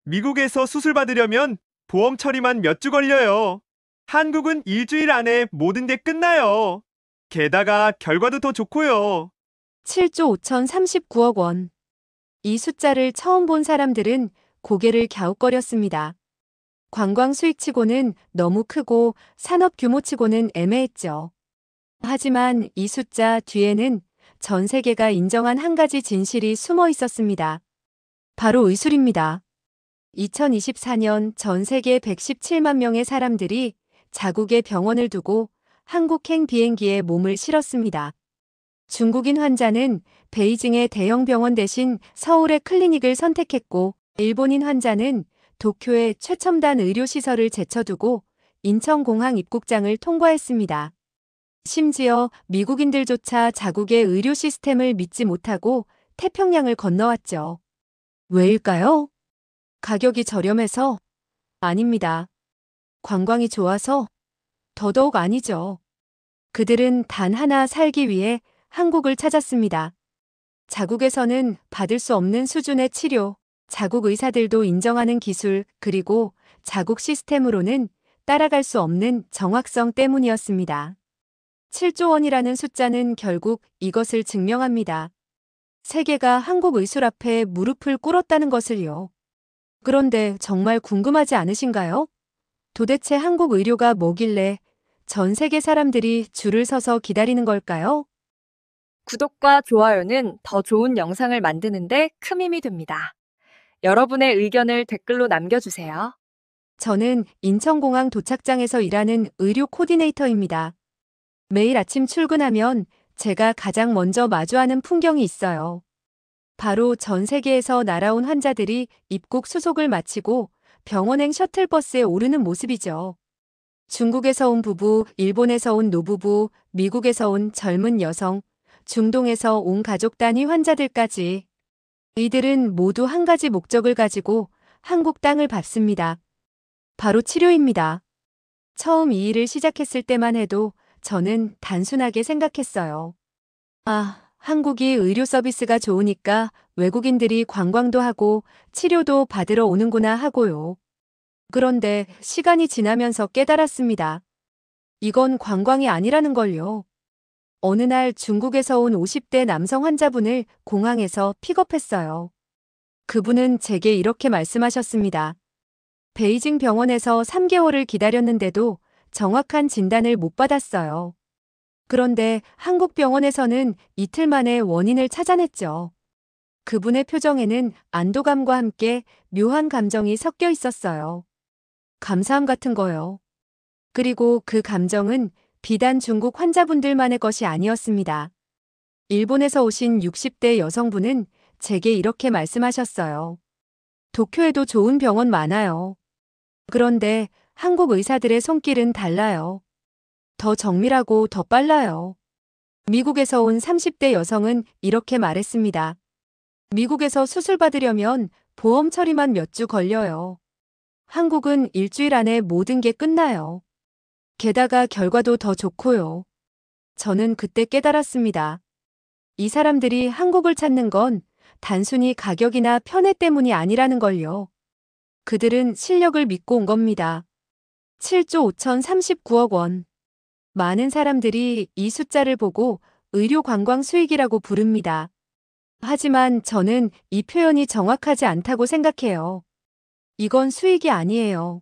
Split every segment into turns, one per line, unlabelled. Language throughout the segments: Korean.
미국에서 수술 받으려면 보험 처리만 몇 주 걸려요. 한국은 일주일 안에 모든 게 끝나요. 게다가 결과도 더 좋고요.
7조 5,039억 원. 이 숫자를 처음 본 사람들은 고개를 갸웃거렸습니다. 관광 수익치고는 너무 크고 산업 규모치고는 애매했죠. 하지만 이 숫자 뒤에는 전 세계가 인정한 한 가지 진실이 숨어 있었습니다. 바로 의술입니다. 2024년 전 세계 117만 명의 사람들이 자국의 병원을 두고 한국행 비행기에 몸을 실었습니다. 중국인 환자는 베이징의 대형 병원 대신 서울의 클리닉을 선택했고, 일본인 환자는 도쿄의 최첨단 의료시설을 제쳐두고 인천공항 입국장을 통과했습니다. 심지어 미국인들조차 자국의 의료 시스템을 믿지 못하고 태평양을 건너왔죠. 왜일까요? 가격이 저렴해서? 아닙니다. 관광이 좋아서? 더더욱 아니죠. 그들은 단 하나 살기 위해 한국을 찾았습니다. 자국에서는 받을 수 없는 수준의 치료, 자국 의사들도 인정하는 기술, 그리고 자국 시스템으로는 따라갈 수 없는 정확성 때문이었습니다. 7조 원이라는 숫자는 결국 이것을 증명합니다. 세계가 한국 의술 앞에 무릎을 꿇었다는 것을요. 그런데 정말 궁금하지 않으신가요? 도대체 한국 의료가 뭐길래 전 세계 사람들이 줄을 서서 기다리는 걸까요?
구독과 좋아요는 더 좋은 영상을 만드는데 큰 힘이 됩니다. 여러분의 의견을 댓글로 남겨주세요.
저는 인천공항 도착장에서 일하는 의료 코디네이터입니다. 매일 아침 출근하면 제가 가장 먼저 마주하는 풍경이 있어요. 바로 전 세계에서 날아온 환자들이 입국 수속을 마치고 병원행 셔틀버스에 오르는 모습이죠. 중국에서 온 부부, 일본에서 온 노부부, 미국에서 온 젊은 여성, 중동에서 온 가족 단위 환자들까지. 이들은 모두 한 가지 목적을 가지고 한국 땅을 밟습니다. 바로 치료입니다. 처음 이 일을 시작했을 때만 해도 저는 단순하게 생각했어요. 아, 한국이 의료 서비스가 좋으니까 외국인들이 관광도 하고 치료도 받으러 오는구나 하고요. 그런데 시간이 지나면서 깨달았습니다. 이건 관광이 아니라는 걸요. 어느 날 중국에서 온 50대 남성 환자분을 공항에서 픽업했어요. 그분은 제게 이렇게 말씀하셨습니다. 베이징 병원에서 3개월을 기다렸는데도 정확한 진단을 못 받았어요. 그런데 한국 병원에서는 이틀 만에 원인을 찾아냈죠. 그분의 표정에는 안도감과 함께 묘한 감정이 섞여 있었어요. 감사함 같은 거요. 그리고 그 감정은 비단 중국 환자분들만의 것이 아니었습니다. 일본에서 오신 60대 여성분은 제게 이렇게 말씀하셨어요. 도쿄에도 좋은 병원 많아요. 그런데 한국 의사들의 손길은 달라요. 더 정밀하고 더 빨라요. 미국에서 온 30대 여성은 이렇게 말했습니다. 미국에서 수술 받으려면 보험 처리만 몇 주 걸려요. 한국은 일주일 안에 모든 게 끝나요. 게다가 결과도 더 좋고요. 저는 그때 깨달았습니다. 이 사람들이 한국을 찾는 건 단순히 가격이나 편해 때문이 아니라는 걸요. 그들은 실력을 믿고 온 겁니다. 7조 5,039억 원. 많은 사람들이 이 숫자를 보고 의료 관광 수익이라고 부릅니다. 하지만 저는 이 표현이 정확하지 않다고 생각해요. 이건 수익이 아니에요.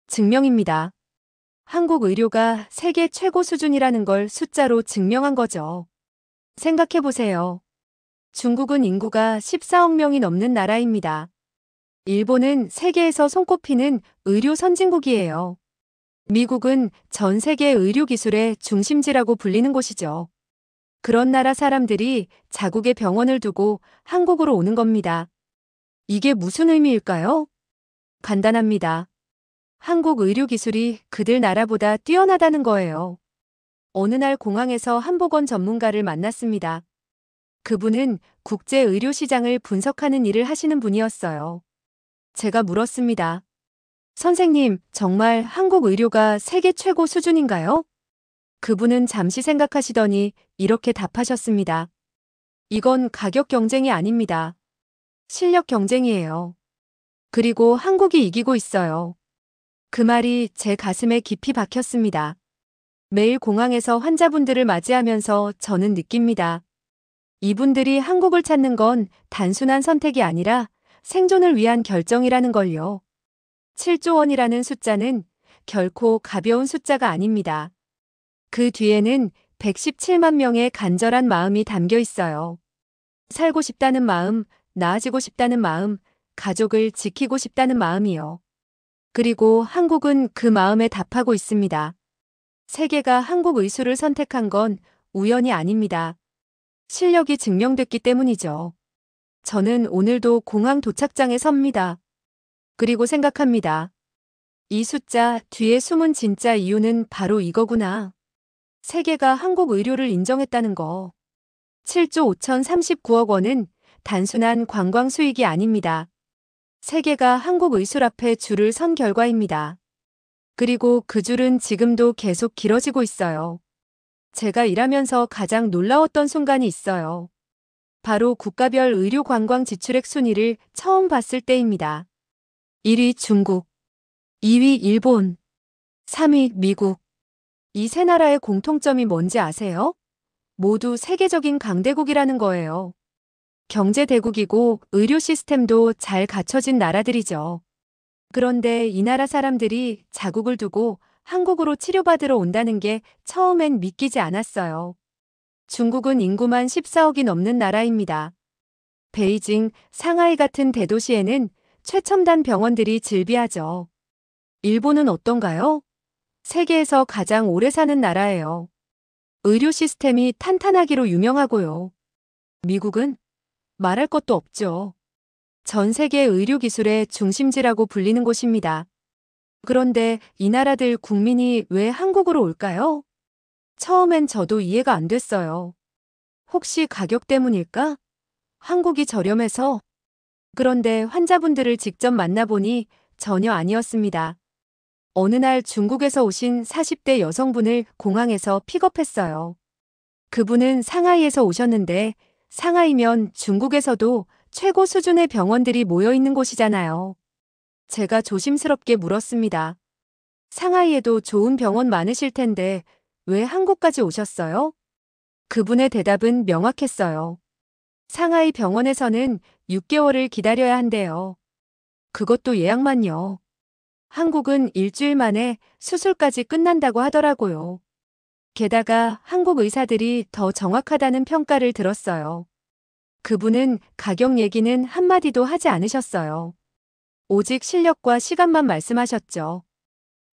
증명입니다. 한국 의료가 세계 최고 수준이라는 걸 숫자로 증명한 거죠. 생각해 보세요. 중국은 인구가 14억 명이 넘는 나라입니다. 일본은 세계에서 손꼽히는 의료 선진국이에요. 미국은 전 세계 의료 기술의 중심지라고 불리는 곳이죠. 그런 나라 사람들이 자국의 병원을 두고 한국으로 오는 겁니다. 이게 무슨 의미일까요? 간단합니다. 한국 의료 기술이 그들 나라보다 뛰어나다는 거예요. 어느 날 공항에서 한복원 전문가를 만났습니다. 그분은 국제 의료 시장을 분석하는 일을 하시는 분이었어요. 제가 물었습니다. 선생님, 정말 한국 의료가 세계 최고 수준인가요? 그분은 잠시 생각하시더니 이렇게 답하셨습니다. 이건 가격 경쟁이 아닙니다. 실력 경쟁이에요. 그리고 한국이 이기고 있어요. 그 말이 제 가슴에 깊이 박혔습니다. 매일 공항에서 환자분들을 맞이하면서 저는 느낍니다. 이분들이 한국을 찾는 건 단순한 선택이 아니라 생존을 위한 결정이라는 걸요. 7조 원이라는 숫자는 결코 가벼운 숫자가 아닙니다. 그 뒤에는 117만 명의 간절한 마음이 담겨 있어요. 살고 싶다는 마음, 나아지고 싶다는 마음, 가족을 지키고 싶다는 마음이요. 그리고 한국은 그 마음에 답하고 있습니다. 세계가 한국 의수를 선택한 건 우연이 아닙니다. 실력이 증명됐기 때문이죠. 저는 오늘도 공항 도착장에 섭니다. 그리고 생각합니다. 이 숫자 뒤에 숨은 진짜 이유는 바로 이거구나. 세계가 한국 의료를 인정했다는 거. 7조 5,039억 원은 단순한 관광 수익이 아닙니다. 세계가 한국 의술 앞에 줄을 선 결과입니다. 그리고 그 줄은 지금도 계속 길어지고 있어요. 제가 일하면서 가장 놀라웠던 순간이 있어요. 바로 국가별 의료 관광 지출액 순위를 처음 봤을 때입니다. 1위 중국, 2위 일본, 3위 미국. 이 세 나라의 공통점이 뭔지 아세요? 모두 세계적인 강대국이라는 거예요. 경제 대국이고 의료 시스템도 잘 갖춰진 나라들이죠. 그런데 이 나라 사람들이 자국을 두고 한국으로 치료받으러 온다는 게 처음엔 믿기지 않았어요. 중국은 인구만 14억이 넘는 나라입니다. 베이징, 상하이 같은 대도시에는 최첨단 병원들이 즐비하죠. 일본은 어떤가요? 세계에서 가장 오래 사는 나라예요. 의료 시스템이 탄탄하기로 유명하고요. 미국은 말할 것도 없죠. 전 세계 의료 기술의 중심지라고 불리는 곳입니다. 그런데 이 나라들 국민이 왜 한국으로 올까요? 처음엔 저도 이해가 안 됐어요. 혹시 가격 때문일까? 한국이 저렴해서? 그런데 환자분들을 직접 만나보니 전혀 아니었습니다. 어느 날 중국에서 오신 40대 여성분을 공항에서 픽업했어요. 그분은 상하이에서 오셨는데 상하이면 중국에서도 최고 수준의 병원들이 모여 있는 곳이잖아요. 제가 조심스럽게 물었습니다. 상하이에도 좋은 병원 많으실 텐데 왜 한국까지 오셨어요? 그분의 대답은 명확했어요. 상하이 병원에서는 6개월을 기다려야 한대요. 그것도 예약만요. 한국은 일주일 만에 수술까지 끝난다고 하더라고요. 게다가 한국 의사들이 더 정확하다는 평가를 들었어요. 그분은 가격 얘기는 한마디도 하지 않으셨어요. 오직 실력과 시간만 말씀하셨죠.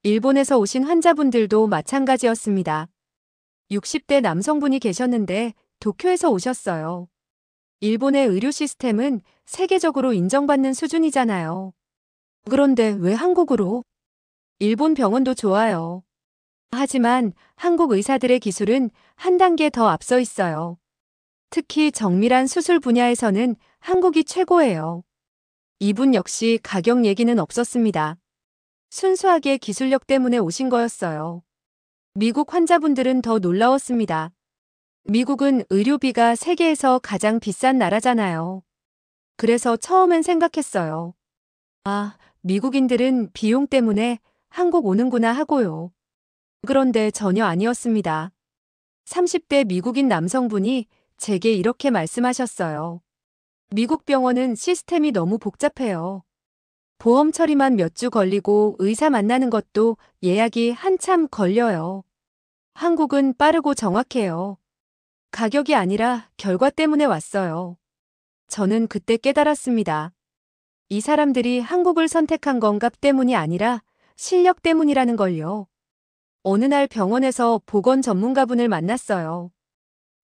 일본에서 오신 환자분들도 마찬가지였습니다. 60대 남성분이 계셨는데 도쿄에서 오셨어요. 일본의 의료 시스템은 세계적으로 인정받는 수준이잖아요. 그런데 왜 한국으로? 일본 병원도 좋아요. 하지만 한국 의사들의 기술은 한 단계 더 앞서 있어요. 특히 정밀한 수술 분야에서는 한국이 최고예요. 이분 역시 가격 얘기는 없었습니다. 순수하게 기술력 때문에 오신 거였어요. 미국 환자분들은 더 놀라웠습니다. 미국은 의료비가 세계에서 가장 비싼 나라잖아요. 그래서 처음엔 생각했어요. 아, 미국인들은 비용 때문에 한국 오는구나 하고요. 그런데 전혀 아니었습니다. 30대 미국인 남성분이 제게 이렇게 말씀하셨어요. 미국 병원은 시스템이 너무 복잡해요. 보험 처리만 몇 주 걸리고 의사 만나는 것도 예약이 한참 걸려요. 한국은 빠르고 정확해요. 가격이 아니라 결과 때문에 왔어요. 저는 그때 깨달았습니다. 이 사람들이 한국을 선택한 건 값 때문이 아니라 실력 때문이라는 걸요. 어느 날 병원에서 보건 전문가분을 만났어요.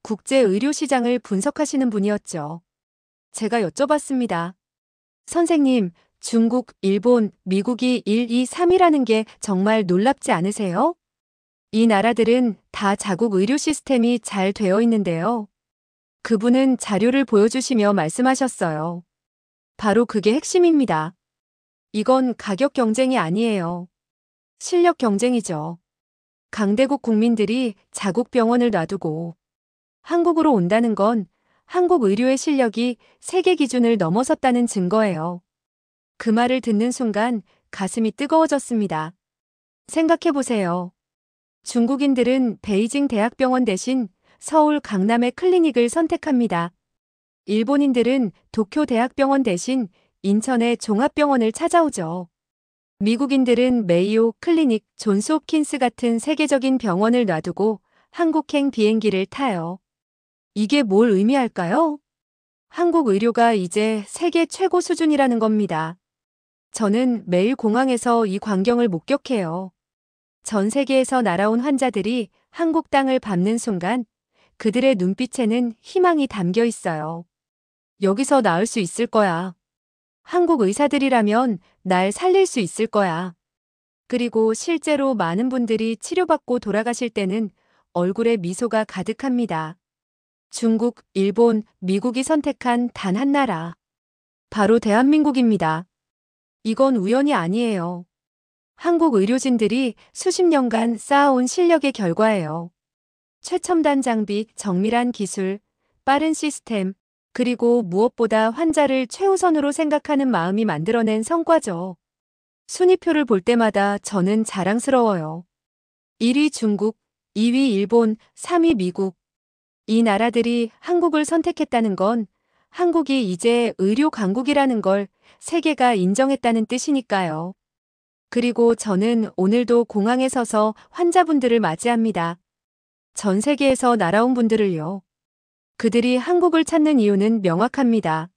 국제 의료 시장을 분석하시는 분이었죠. 제가 여쭤봤습니다. 선생님, 중국, 일본, 미국이 1, 2, 3이라는 게 정말 놀랍지 않으세요? 이 나라들은 다 자국 의료 시스템이 잘 되어 있는데요. 그분은 자료를 보여주시며 말씀하셨어요. 바로 그게 핵심입니다. 이건 가격 경쟁이 아니에요. 실력 경쟁이죠. 강대국 국민들이 자국 병원을 놔두고 한국으로 온다는 건 한국 의료의 실력이 세계 기준을 넘어섰다는 증거예요. 그 말을 듣는 순간 가슴이 뜨거워졌습니다. 생각해보세요. 중국인들은 베이징 대학병원 대신 서울 강남의 클리닉을 선택합니다. 일본인들은 도쿄 대학병원 대신 인천의 종합병원을 찾아오죠. 미국인들은 메이오 클리닉, 존스홉킨스 같은 세계적인 병원을 놔두고 한국행 비행기를 타요. 이게 뭘 의미할까요? 한국 의료가 이제 세계 최고 수준이라는 겁니다. 저는 매일 공항에서 이 광경을 목격해요. 전 세계에서 날아온 환자들이 한국 땅을 밟는 순간 그들의 눈빛에는 희망이 담겨 있어요. 여기서 나을 수 있을 거야. 한국 의사들이라면 날 살릴 수 있을 거야. 그리고 실제로 많은 분들이 치료받고 돌아가실 때는 얼굴에 미소가 가득합니다. 중국, 일본, 미국이 선택한 단 한 나라. 바로 대한민국입니다. 이건 우연이 아니에요. 한국 의료진들이 수십 년간 쌓아온 실력의 결과예요. 최첨단 장비, 정밀한 기술, 빠른 시스템, 그리고 무엇보다 환자를 최우선으로 생각하는 마음이 만들어낸 성과죠. 순위표를 볼 때마다 저는 자랑스러워요. 1위 중국, 2위 일본, 3위 미국. 이 나라들이 한국을 선택했다는 건 한국이 이제 의료 강국이라는 걸 세계가 인정했다는 뜻이니까요. 그리고 저는 오늘도 공항에 서서 환자분들을 맞이합니다. 전 세계에서 날아온 분들을요. 그들이 한국을 찾는 이유는 명확합니다.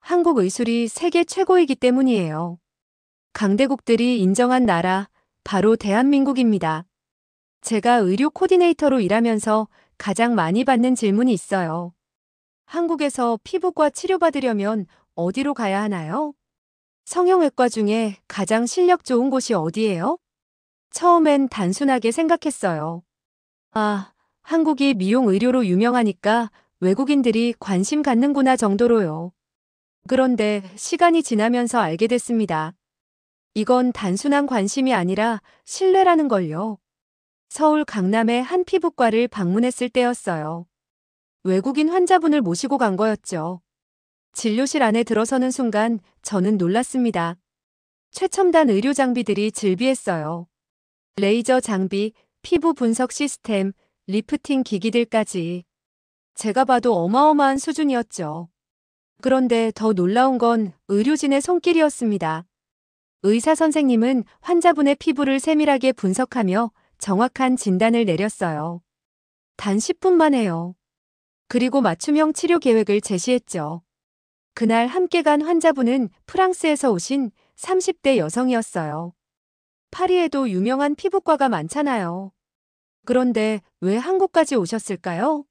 한국 의술이 세계 최고이기 때문이에요. 강대국들이 인정한 나라, 바로 대한민국입니다. 제가 의료 코디네이터로 일하면서 가장 많이 받는 질문이 있어요. 한국에서 피부과 치료받으려면 어디로 가야 하나요? 성형외과 중에 가장 실력 좋은 곳이 어디예요? 처음엔 단순하게 생각했어요. 아, 한국이 미용 의료로 유명하니까 외국인들이 관심 갖는구나 정도로요. 그런데 시간이 지나면서 알게 됐습니다. 이건 단순한 관심이 아니라 신뢰라는 걸요. 서울 강남의 한 피부과를 방문했을 때였어요. 외국인 환자분을 모시고 간 거였죠. 진료실 안에 들어서는 순간 저는 놀랐습니다. 최첨단 의료 장비들이 즐비했어요. 레이저 장비, 피부 분석 시스템, 리프팅 기기들까지. 제가 봐도 어마어마한 수준이었죠. 그런데 더 놀라운 건 의료진의 손길이었습니다. 의사 선생님은 환자분의 피부를 세밀하게 분석하며 정확한 진단을 내렸어요. 단 10분 만에요. 그리고 맞춤형 치료 계획을 제시했죠. 그날 함께 간 환자분은 프랑스에서 오신 30대 여성이었어요. 파리에도 유명한 피부과가 많잖아요. 그런데 왜 한국까지 오셨을까요?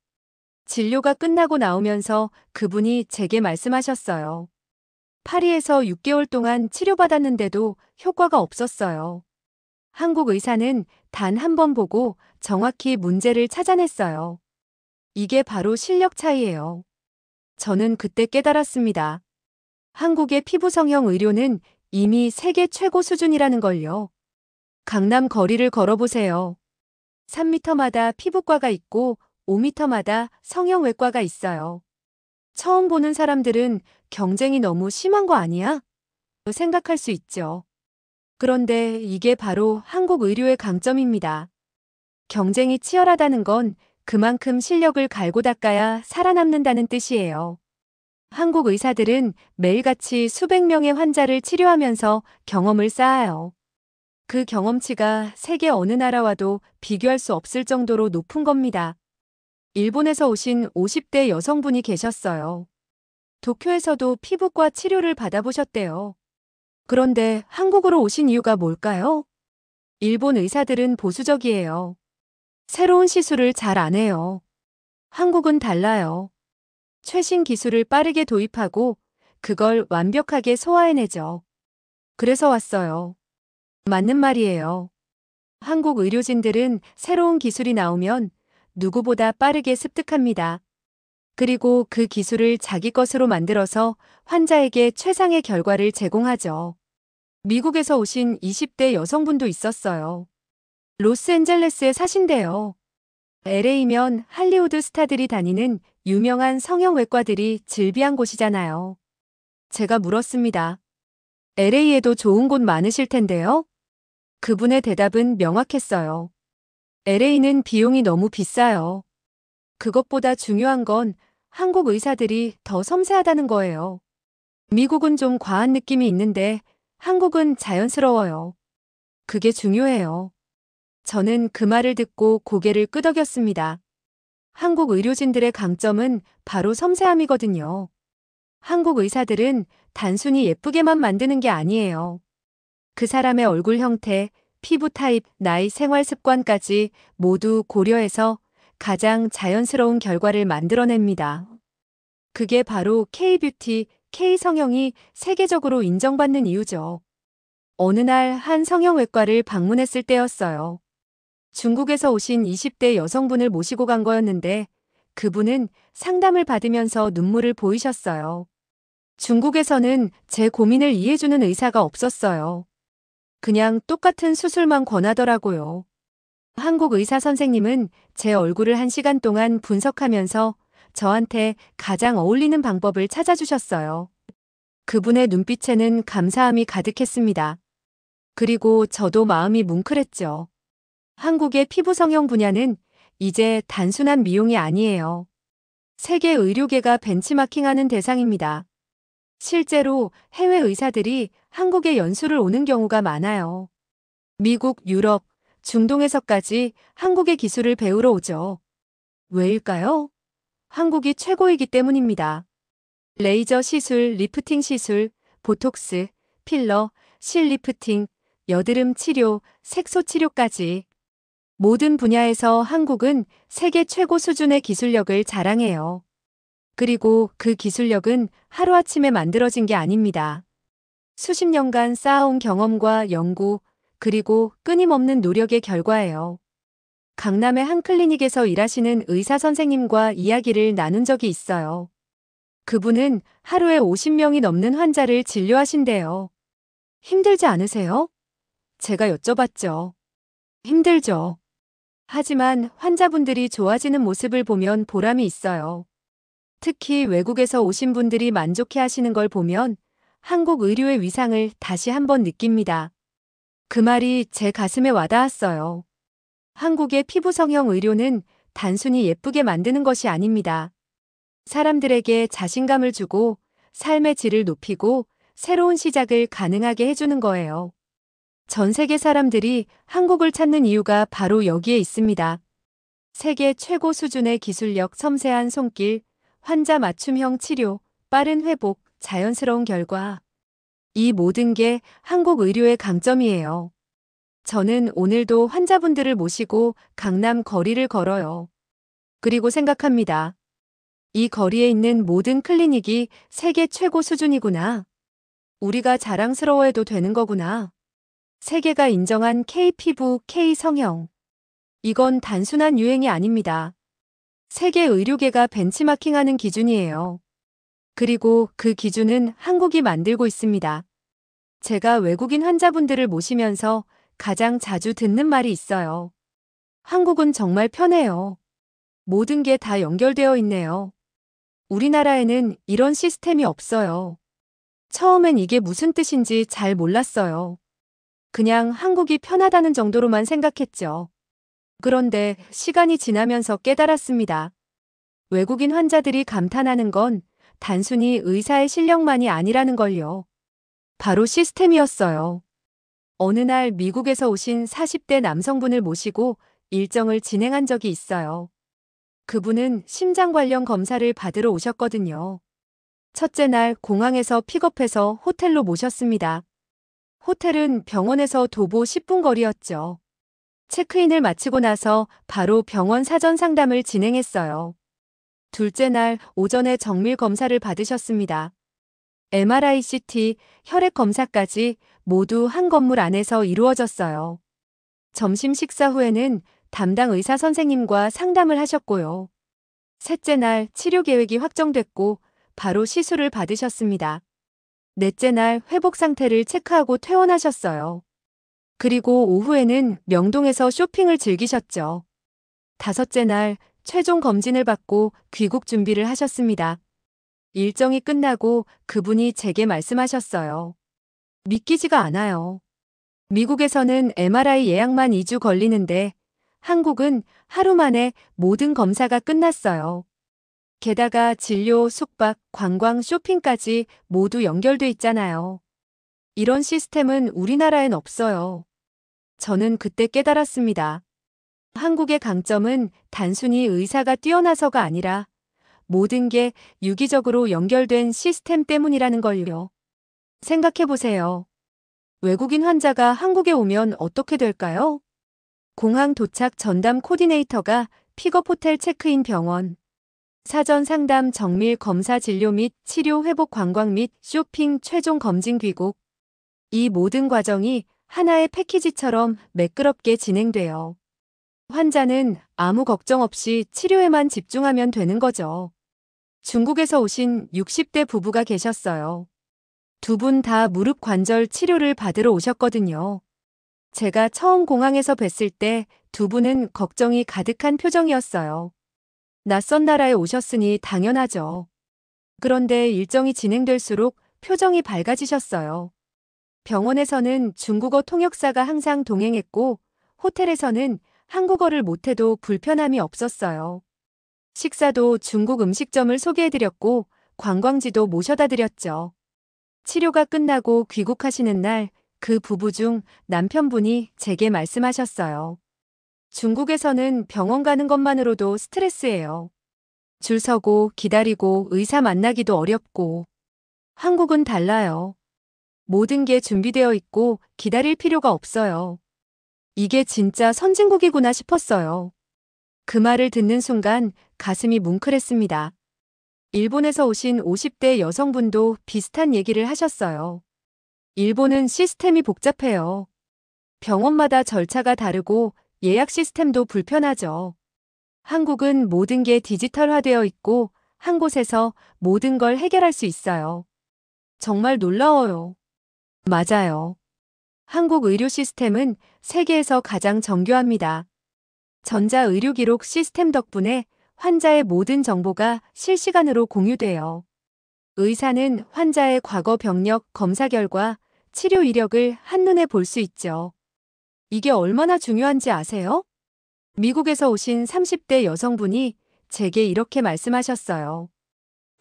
진료가 끝나고 나오면서 그분이 제게 말씀하셨어요. 파리에서 6개월 동안 치료받았는데도 효과가 없었어요. 한국 의사는 단 한 번 보고 정확히 문제를 찾아냈어요. 이게 바로 실력 차이예요. 저는 그때 깨달았습니다. 한국의 피부 성형 의료는 이미 세계 최고 수준이라는 걸요. 강남 거리를 걸어보세요. 3m마다 피부과가 있고 5m마다 성형외과가 있어요. 처음 보는 사람들은 경쟁이 너무 심한 거 아니야? 생각할 수 있죠. 그런데 이게 바로 한국 의료의 강점입니다. 경쟁이 치열하다는 건 그만큼 실력을 갈고 닦아야 살아남는다는 뜻이에요. 한국 의사들은 매일같이 수백 명의 환자를 치료하면서 경험을 쌓아요. 그 경험치가 세계 어느 나라와도 비교할 수 없을 정도로 높은 겁니다. 일본에서 오신 50대 여성분이 계셨어요. 도쿄에서도 피부과 치료를 받아보셨대요. 그런데 한국으로 오신 이유가 뭘까요? 일본 의사들은 보수적이에요. 새로운 시술을 잘 안 해요. 한국은 달라요. 최신 기술을 빠르게 도입하고 그걸 완벽하게 소화해내죠. 그래서 왔어요. 맞는 말이에요. 한국 의료진들은 새로운 기술이 나오면 누구보다 빠르게 습득합니다. 그리고 그 기술을 자기 것으로 만들어서 환자에게 최상의 결과를 제공하죠. 미국에서 오신 20대 여성분도 있었어요. 로스앤젤레스에 사신대요. LA면 할리우드 스타들이 다니는 유명한 성형외과들이 즐비한 곳이잖아요. 제가 물었습니다. LA에도 좋은 곳 많으실 텐데요. 그분의 대답은 명확했어요. LA는 비용이 너무 비싸요. 그것보다 중요한 건 한국 의사들이 더 섬세하다는 거예요. 미국은 좀 과한 느낌이 있는데 한국은 자연스러워요. 그게 중요해요. 저는 그 말을 듣고 고개를 끄덕였습니다. 한국 의료진들의 강점은 바로 섬세함이거든요. 한국 의사들은 단순히 예쁘게만 만드는 게 아니에요. 그 사람의 얼굴 형태, 피부 타입, 나이, 생활 습관까지 모두 고려해서 가장 자연스러운 결과를 만들어냅니다. 그게 바로 K-뷰티, K-성형이 세계적으로 인정받는 이유죠. 어느 날 한 성형외과를 방문했을 때였어요. 중국에서 오신 20대 여성분을 모시고 간 거였는데 그분은 상담을 받으면서 눈물을 보이셨어요. 중국에서는 제 고민을 이해해주는 의사가 없었어요. 그냥 똑같은 수술만 권하더라고요. 한국 의사 선생님은 제 얼굴을 1시간 동안 분석하면서 저한테 가장 어울리는 방법을 찾아주셨어요. 그분의 눈빛에는 감사함이 가득했습니다. 그리고 저도 마음이 뭉클했죠. 한국의 피부 성형 분야는 이제 단순한 미용이 아니에요. 세계 의료계가 벤치마킹하는 대상입니다. 실제로 해외 의사들이 한국에 연수를 오는 경우가 많아요. 미국, 유럽, 중동에서까지 한국의 기술을 배우러 오죠. 왜일까요? 한국이 최고이기 때문입니다. 레이저 시술, 리프팅 시술, 보톡스, 필러, 실 리프팅, 여드름 치료, 색소 치료까지 모든 분야에서 한국은 세계 최고 수준의 기술력을 자랑해요. 그리고 그 기술력은 하루아침에 만들어진 게 아닙니다. 수십 년간 쌓아온 경험과 연구, 그리고 끊임없는 노력의 결과예요. 강남의 한 클리닉에서 일하시는 의사 선생님과 이야기를 나눈 적이 있어요. 그분은 하루에 50명이 넘는 환자를 진료하신대요. 힘들지 않으세요? 제가 여쭤봤죠. 힘들죠. 하지만 환자분들이 좋아지는 모습을 보면 보람이 있어요. 특히 외국에서 오신 분들이 만족해 하시는 걸 보면 한국 의료의 위상을 다시 한번 느낍니다. 그 말이 제 가슴에 와닿았어요. 한국의 피부 성형 의료는 단순히 예쁘게 만드는 것이 아닙니다. 사람들에게 자신감을 주고 삶의 질을 높이고 새로운 시작을 가능하게 해주는 거예요. 전 세계 사람들이 한국을 찾는 이유가 바로 여기에 있습니다. 세계 최고 수준의 기술력, 섬세한 손길, 환자 맞춤형 치료, 빠른 회복, 자연스러운 결과. 이 모든 게 한국 의료의 강점이에요. 저는 오늘도 환자분들을 모시고 강남 거리를 걸어요. 그리고 생각합니다. 이 거리에 있는 모든 클리닉이 세계 최고 수준이구나. 우리가 자랑스러워해도 되는 거구나. 세계가 인정한 K-피부, K-성형. 이건 단순한 유행이 아닙니다. 세계 의료계가 벤치마킹하는 기준이에요. 그리고 그 기준은 한국이 만들고 있습니다. 제가 외국인 환자분들을 모시면서 가장 자주 듣는 말이 있어요. 한국은 정말 편해요. 모든 게 다 연결되어 있네요. 우리나라에는 이런 시스템이 없어요. 처음엔 이게 무슨 뜻인지 잘 몰랐어요. 그냥 한국이 편하다는 정도로만 생각했죠. 그런데 시간이 지나면서 깨달았습니다. 외국인 환자들이 감탄하는 건 단순히 의사의 실력만이 아니라는 걸요. 바로 시스템이었어요. 어느 날 미국에서 오신 40대 남성분을 모시고 일정을 진행한 적이 있어요. 그분은 심장 관련 검사를 받으러 오셨거든요. 첫째 날 공항에서 픽업해서 호텔로 모셨습니다. 호텔은 병원에서 도보 10분 거리였죠. 체크인을 마치고 나서 바로 병원 사전 상담을 진행했어요. 둘째 날 오전에 정밀 검사를 받으셨습니다. MRI, CT, 혈액 검사까지 모두 한 건물 안에서 이루어졌어요. 점심 식사 후에는 담당 의사 선생님과 상담을 하셨고요. 셋째 날 치료 계획이 확정됐고 바로 시술을 받으셨습니다. 넷째 날 회복 상태를 체크하고 퇴원하셨어요. 그리고 오후에는 명동에서 쇼핑을 즐기셨죠. 다섯째 날 최종 검진을 받고 귀국 준비를 하셨습니다. 일정이 끝나고 그분이 제게 말씀하셨어요. 믿기지가 않아요. 미국에서는 MRI 예약만 2주 걸리는데 한국은 하루 만에 모든 검사가 끝났어요. 게다가 진료, 숙박, 관광, 쇼핑까지 모두 연결돼 있잖아요. 이런 시스템은 우리나라엔 없어요. 저는 그때 깨달았습니다. 한국의 강점은 단순히 의사가 뛰어나서가 아니라 모든 게 유기적으로 연결된 시스템 때문이라는 걸요. 생각해보세요. 외국인 환자가 한국에 오면 어떻게 될까요? 공항 도착 전담 코디네이터가 픽업 호텔 체크인 병원, 사전 상담 정밀 검사 진료 및 치료 회복 관광 및 쇼핑 최종 검진 귀국. 이 모든 과정이 하나의 패키지처럼 매끄럽게 진행돼요. 환자는 아무 걱정 없이 치료에만 집중하면 되는 거죠. 중국에서 오신 60대 부부가 계셨어요. 두 분 다 무릎 관절 치료를 받으러 오셨거든요. 제가 처음 공항에서 뵀을 때 두 분은 걱정이 가득한 표정이었어요. 낯선 나라에 오셨으니 당연하죠. 그런데 일정이 진행될수록 표정이 밝아지셨어요. 병원에서는 중국어 통역사가 항상 동행했고, 호텔에서는 한국어를 못해도 불편함이 없었어요. 식사도 중국 음식점을 소개해드렸고, 관광지도 모셔다 드렸죠. 치료가 끝나고 귀국하시는 날, 그 부부 중 남편분이 제게 말씀하셨어요. 중국에서는 병원 가는 것만으로도 스트레스예요. 줄 서고 기다리고 의사 만나기도 어렵고. 한국은 달라요. 모든 게 준비되어 있고 기다릴 필요가 없어요. 이게 진짜 선진국이구나 싶었어요. 그 말을 듣는 순간 가슴이 뭉클했습니다. 일본에서 오신 50대 여성분도 비슷한 얘기를 하셨어요. 일본은 시스템이 복잡해요. 병원마다 절차가 다르고 예약 시스템도 불편하죠. 한국은 모든 게 디지털화되어 있고 한 곳에서 모든 걸 해결할 수 있어요. 정말 놀라워요. 맞아요. 한국 의료 시스템은 세계에서 가장 정교합니다. 전자의료기록 시스템 덕분에 환자의 모든 정보가 실시간으로 공유돼요. 의사는 환자의 과거 병력, 검사 결과, 치료 이력을 한눈에 볼 수 있죠. 이게 얼마나 중요한지 아세요? 미국에서 오신 30대 여성분이 제게 이렇게 말씀하셨어요.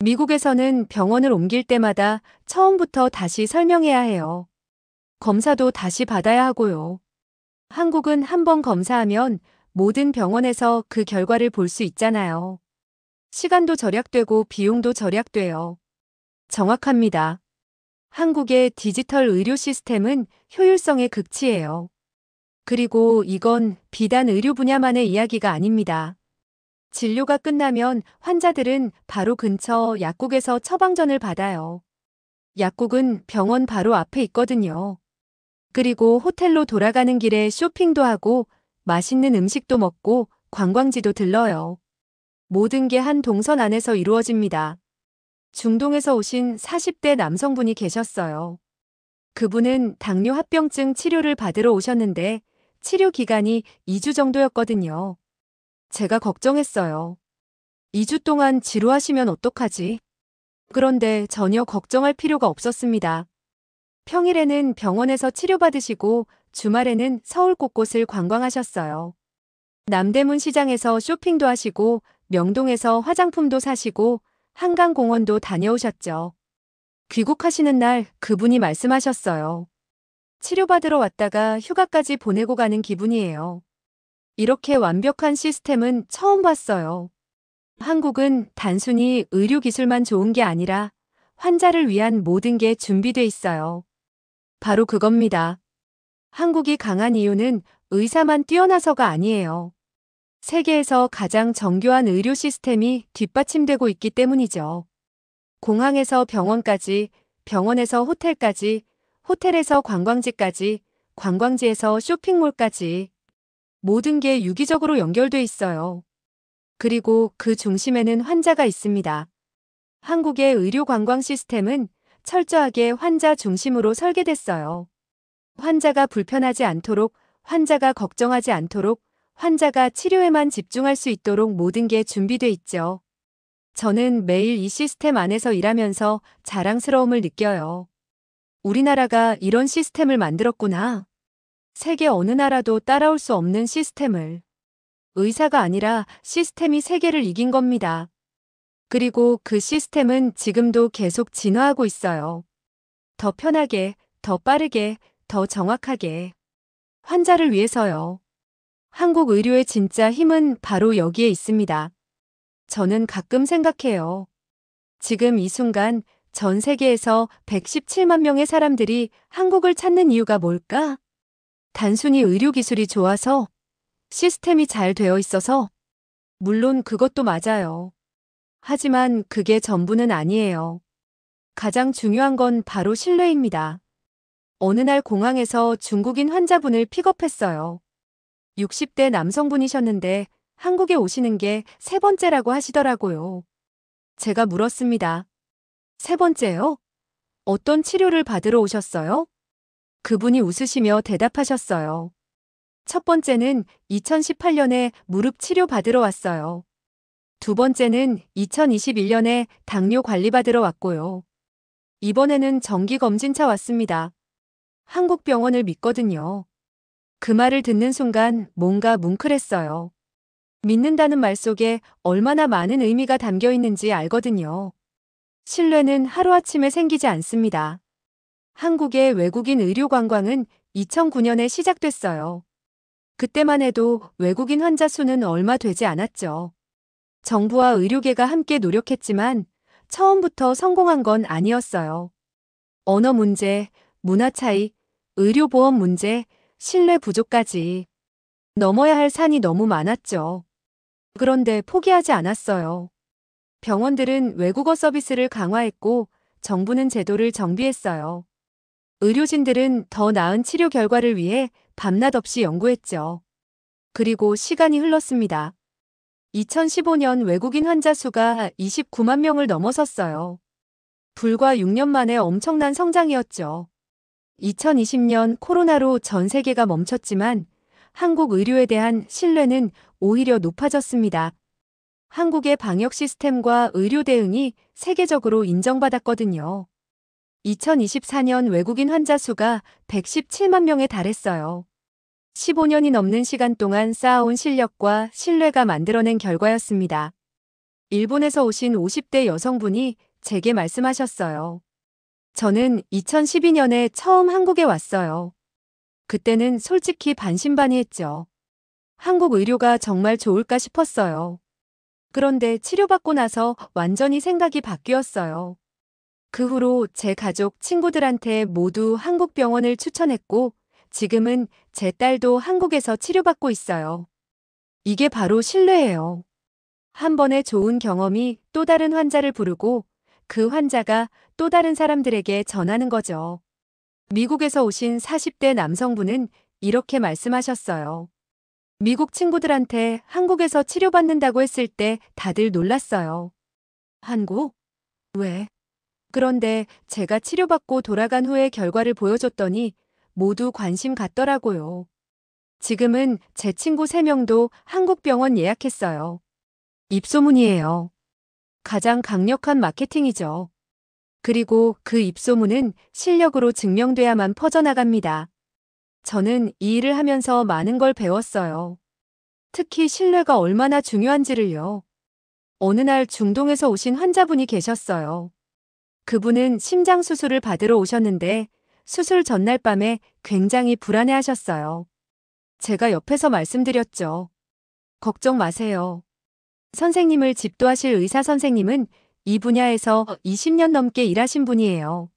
미국에서는 병원을 옮길 때마다 처음부터 다시 설명해야 해요. 검사도 다시 받아야 하고요. 한국은 한 번 검사하면 모든 병원에서 그 결과를 볼 수 있잖아요. 시간도 절약되고 비용도 절약돼요. 정확합니다. 한국의 디지털 의료 시스템은 효율성의 극치예요. 그리고 이건 비단 의료 분야만의 이야기가 아닙니다. 진료가 끝나면 환자들은 바로 근처 약국에서 처방전을 받아요. 약국은 병원 바로 앞에 있거든요. 그리고 호텔로 돌아가는 길에 쇼핑도 하고 맛있는 음식도 먹고 관광지도 들러요. 모든 게 한 동선 안에서 이루어집니다. 중동에서 오신 40대 남성분이 계셨어요. 그분은 당뇨 합병증 치료를 받으러 오셨는데 치료 기간이 2주 정도였거든요. 제가 걱정했어요. 2주 동안 지루하시면 어떡하지? 그런데 전혀 걱정할 필요가 없었습니다. 평일에는 병원에서 치료받으시고 주말에는 서울 곳곳을 관광하셨어요. 남대문 시장에서 쇼핑도 하시고 명동에서 화장품도 사시고 한강공원도 다녀오셨죠. 귀국하시는 날 그분이 말씀하셨어요. 치료받으러 왔다가 휴가까지 보내고 가는 기분이에요. 이렇게 완벽한 시스템은 처음 봤어요. 한국은 단순히 의료기술만 좋은 게 아니라 환자를 위한 모든 게 준비돼 있어요. 바로 그겁니다. 한국이 강한 이유는 의사만 뛰어나서가 아니에요. 세계에서 가장 정교한 의료 시스템이 뒷받침되고 있기 때문이죠. 공항에서 병원까지, 병원에서 호텔까지, 호텔에서 관광지까지, 관광지에서 쇼핑몰까지 모든 게 유기적으로 연결돼 있어요. 그리고 그 중심에는 환자가 있습니다. 한국의 의료 관광 시스템은 철저하게 환자 중심으로 설계됐어요. 환자가 불편하지 않도록, 환자가 걱정하지 않도록, 환자가 치료에만 집중할 수 있도록 모든 게 준비돼 있죠. 저는 매일 이 시스템 안에서 일하면서 자랑스러움을 느껴요. 우리나라가 이런 시스템을 만들었구나. 세계 어느 나라도 따라올 수 없는 시스템을. 의사가 아니라 시스템이 세계를 이긴 겁니다. 그리고 그 시스템은 지금도 계속 진화하고 있어요. 더 편하게, 더 빠르게, 더 정확하게. 환자를 위해서요. 한국 의료의 진짜 힘은 바로 여기에 있습니다. 저는 가끔 생각해요. 지금 이 순간 전 세계에서 117만 명의 사람들이 한국을 찾는 이유가 뭘까? 단순히 의료기술이 좋아서, 시스템이 잘 되어 있어서, 물론 그것도 맞아요. 하지만 그게 전부는 아니에요. 가장 중요한 건 바로 신뢰입니다. 어느 날 공항에서 중국인 환자분을 픽업했어요. 60대 남성분이셨는데 한국에 오시는 게 세 번째라고 하시더라고요. 제가 물었습니다. 세 번째요? 어떤 치료를 받으러 오셨어요? 그분이 웃으시며 대답하셨어요. 첫 번째는 2018년에 무릎 치료 받으러 왔어요. 두 번째는 2021년에 당뇨 관리 받으러 왔고요. 이번에는 정기검진차 왔습니다. 한국 병원을 믿거든요. 그 말을 듣는 순간 뭔가 뭉클했어요. 믿는다는 말 속에 얼마나 많은 의미가 담겨 있는지 알거든요. 신뢰는 하루아침에 생기지 않습니다. 한국의 외국인 의료 관광은 2009년에 시작됐어요. 그때만 해도 외국인 환자 수는 얼마 되지 않았죠. 정부와 의료계가 함께 노력했지만 처음부터 성공한 건 아니었어요. 언어 문제, 문화 차이, 의료보험 문제, 신뢰 부족까지 넘어야 할 산이 너무 많았죠. 그런데 포기하지 않았어요. 병원들은 외국어 서비스를 강화했고 정부는 제도를 정비했어요. 의료진들은 더 나은 치료 결과를 위해 밤낮 없이 연구했죠. 그리고 시간이 흘렀습니다. 2015년 외국인 환자 수가 29만 명을 넘어섰어요. 불과 6년 만에 엄청난 성장이었죠. 2020년 코로나로 전 세계가 멈췄지만 한국 의료에 대한 신뢰는 오히려 높아졌습니다. 한국의 방역 시스템과 의료 대응이 세계적으로 인정받았거든요. 2024년 외국인 환자 수가 117만 명에 달했어요. 15년이 넘는 시간 동안 쌓아온 실력과 신뢰가 만들어낸 결과였습니다. 일본에서 오신 50대 여성분이 제게 말씀하셨어요. 저는 2012년에 처음 한국에 왔어요. 그때는 솔직히 반신반의했죠. 한국 의료가 정말 좋을까 싶었어요. 그런데 치료받고 나서 완전히 생각이 바뀌었어요. 그 후로 제 가족, 친구들한테 모두 한국 병원을 추천했고 지금은 제 딸도 한국에서 치료받고 있어요. 이게 바로 신뢰예요. 한 번의 좋은 경험이 또 다른 환자를 부르고 그 환자가 또 다른 사람들에게 전하는 거죠. 미국에서 오신 40대 남성분은 이렇게 말씀하셨어요. 미국 친구들한테 한국에서 치료받는다고 했을 때 다들 놀랐어요. 한국? 왜? 그런데 제가 치료받고 돌아간 후의 결과를 보여줬더니 모두 관심 갖더라고요. 지금은 제 친구 3명도 한국 병원 예약했어요. 입소문이에요. 가장 강력한 마케팅이죠. 그리고 그 입소문은 실력으로 증명돼야만 퍼져나갑니다. 저는 이 일을 하면서 많은 걸 배웠어요. 특히 신뢰가 얼마나 중요한지를요. 어느 날 중동에서 오신 환자분이 계셨어요. 그분은 심장 수술을 받으러 오셨는데 수술 전날 밤에 굉장히 불안해하셨어요. 제가 옆에서 말씀드렸죠. 걱정 마세요. 선생님을 집도하실 의사 선생님은 이 분야에서 20년 넘게 일하신 분이에요.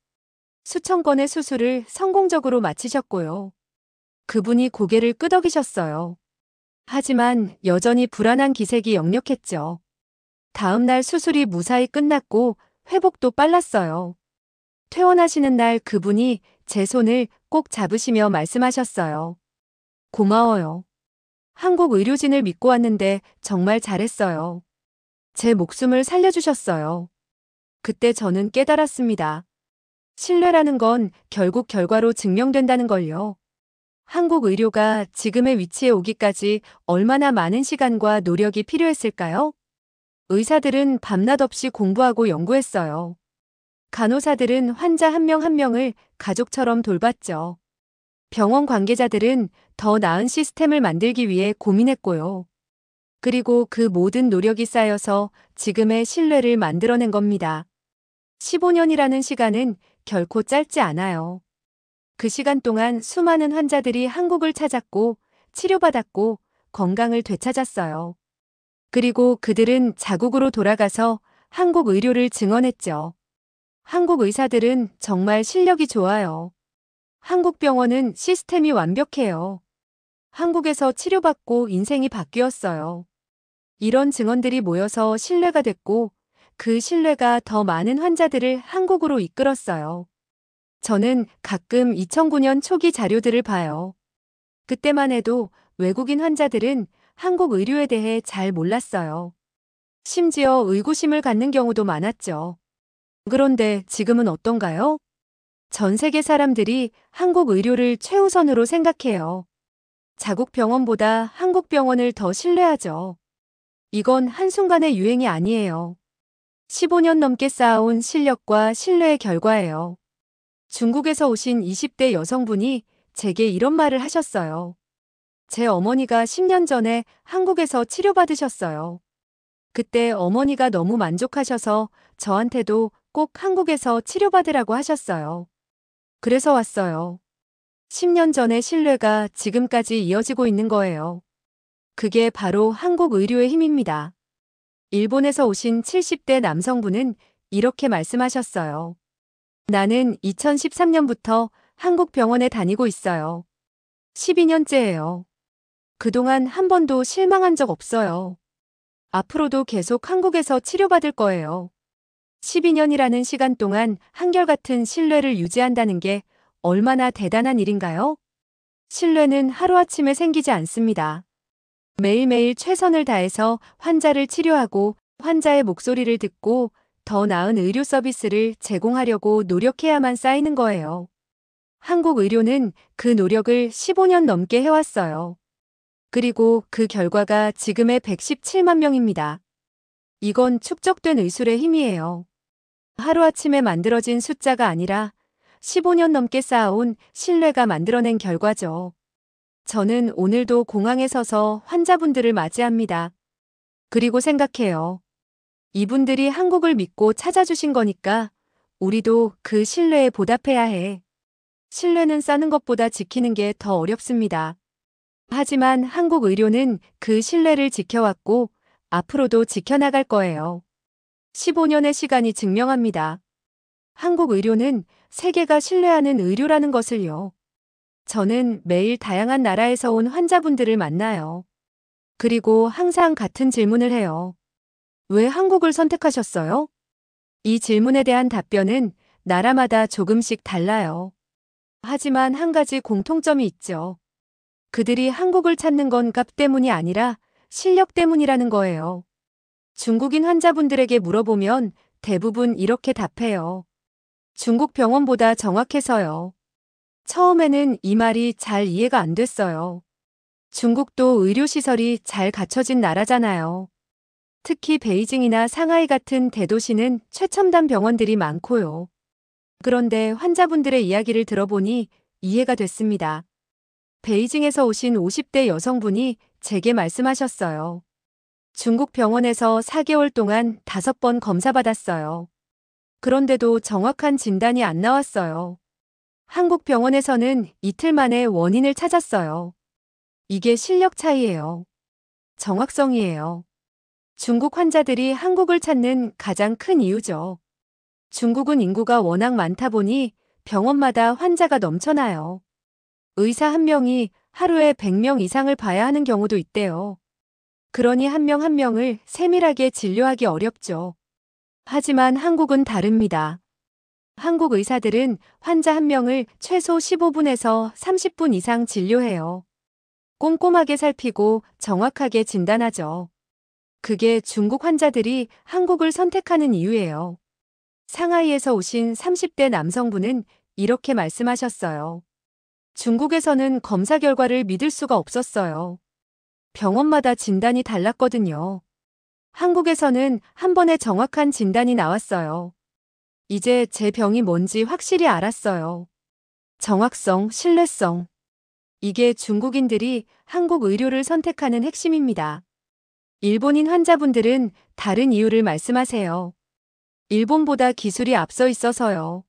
수천 건의 수술을 성공적으로 마치셨고요. 그분이 고개를 끄덕이셨어요. 하지만 여전히 불안한 기색이 역력했죠. 다음 날 수술이 무사히 끝났고 회복도 빨랐어요. 퇴원하시는 날 그분이 제 손을 꼭 잡으시며 말씀하셨어요. 고마워요. 한국 의료진을 믿고 왔는데 정말 잘했어요. 제 목숨을 살려주셨어요. 그때 저는 깨달았습니다. 신뢰라는 건 결국 결과로 증명된다는 걸요. 한국 의료가 지금의 위치에 오기까지 얼마나 많은 시간과 노력이 필요했을까요? 의사들은 밤낮 없이 공부하고 연구했어요. 간호사들은 환자 한 명 한 명을 가족처럼 돌봤죠. 병원 관계자들은 더 나은 시스템을 만들기 위해 고민했고요. 그리고 그 모든 노력이 쌓여서 지금의 신뢰를 만들어낸 겁니다. 15년이라는 시간은 결코 짧지 않아요. 그 시간 동안 수많은 환자들이 한국을 찾았고 치료받았고 건강을 되찾았어요. 그리고 그들은 자국으로 돌아가서 한국 의료를 증언했죠. 한국 의사들은 정말 실력이 좋아요. 한국 병원은 시스템이 완벽해요. 한국에서 치료받고 인생이 바뀌었어요. 이런 증언들이 모여서 신뢰가 됐고 그 신뢰가 더 많은 환자들을 한국으로 이끌었어요. 저는 가끔 2009년 초기 자료들을 봐요. 그때만 해도 외국인 환자들은 한국 의료에 대해 잘 몰랐어요. 심지어 의구심을 갖는 경우도 많았죠. 그런데 지금은 어떤가요? 전 세계 사람들이 한국 의료를 최우선으로 생각해요. 자국 병원보다 한국 병원을 더 신뢰하죠. 이건 한순간의 유행이 아니에요. 15년 넘게 쌓아온 실력과 신뢰의 결과예요. 중국에서 오신 20대 여성분이 제게 이런 말을 하셨어요. 제 어머니가 10년 전에 한국에서 치료받으셨어요. 그때 어머니가 너무 만족하셔서 저한테도 꼭 한국에서 치료받으라고 하셨어요. 그래서 왔어요. 10년 전의 신뢰가 지금까지 이어지고 있는 거예요. 그게 바로 한국 의료의 힘입니다. 일본에서 오신 70대 남성분은 이렇게 말씀하셨어요. 나는 2013년부터 한국 병원에 다니고 있어요. 12년째예요. 그동안 한 번도 실망한 적 없어요. 앞으로도 계속 한국에서 치료받을 거예요. 12년이라는 시간 동안 한결같은 신뢰를 유지한다는 게 얼마나 대단한 일인가요? 신뢰는 하루아침에 생기지 않습니다. 매일매일 최선을 다해서 환자를 치료하고 환자의 목소리를 듣고 더 나은 의료 서비스를 제공하려고 노력해야만 쌓이는 거예요. 한국 의료는 그 노력을 15년 넘게 해왔어요. 그리고 그 결과가 지금의 117만 명입니다. 이건 축적된 의술의 힘이에요. 하루아침에 만들어진 숫자가 아니라 15년 넘게 쌓아온 신뢰가 만들어낸 결과죠. 저는 오늘도 공항에 서서 환자분들을 맞이합니다. 그리고 생각해요. 이분들이 한국을 믿고 찾아주신 거니까 우리도 그 신뢰에 보답해야 해. 신뢰는 쌓는 것보다 지키는 게 더 어렵습니다. 하지만 한국 의료는 그 신뢰를 지켜왔고 앞으로도 지켜나갈 거예요. 15년의 시간이 증명합니다. 한국 의료는 세계가 신뢰하는 의료라는 것을요. 저는 매일 다양한 나라에서 온 환자분들을 만나요. 그리고 항상 같은 질문을 해요. 왜 한국을 선택하셨어요? 이 질문에 대한 답변은 나라마다 조금씩 달라요. 하지만 한 가지 공통점이 있죠. 그들이 한국을 찾는 건 값 때문이 아니라 실력 때문이라는 거예요. 중국인 환자분들에게 물어보면 대부분 이렇게 답해요. 중국 병원보다 정확해서요. 처음에는 이 말이 잘 이해가 안 됐어요. 중국도 의료시설이 잘 갖춰진 나라잖아요. 특히 베이징이나 상하이 같은 대도시는 최첨단 병원들이 많고요. 그런데 환자분들의 이야기를 들어보니 이해가 됐습니다. 베이징에서 오신 50대 여성분이 제게 말씀하셨어요. 중국 병원에서 4개월 동안 5번 검사받았어요. 그런데도 정확한 진단이 안 나왔어요. 한국 병원에서는 이틀 만에 원인을 찾았어요. 이게 실력 차이예요. 정확성이에요. 중국 환자들이 한국을 찾는 가장 큰 이유죠. 중국은 인구가 워낙 많다 보니 병원마다 환자가 넘쳐나요. 의사 한 명이 하루에 100명 이상을 봐야 하는 경우도 있대요. 그러니 한 명 한 명을 세밀하게 진료하기 어렵죠. 하지만 한국은 다릅니다. 한국 의사들은 환자 한 명을 최소 15분에서 30분 이상 진료해요. 꼼꼼하게 살피고 정확하게 진단하죠. 그게 중국 환자들이 한국을 선택하는 이유예요. 상하이에서 오신 30대 남성분은 이렇게 말씀하셨어요. 중국에서는 검사 결과를 믿을 수가 없었어요. 병원마다 진단이 달랐거든요. 한국에서는 한 번에 정확한 진단이 나왔어요. 이제 제 병이 뭔지 확실히 알았어요. 정확성, 신뢰성. 이게 중국인들이 한국 의료를 선택하는 핵심입니다. 일본인 환자분들은 다른 이유를 말씀하세요. 일본보다 기술이 앞서 있어서요.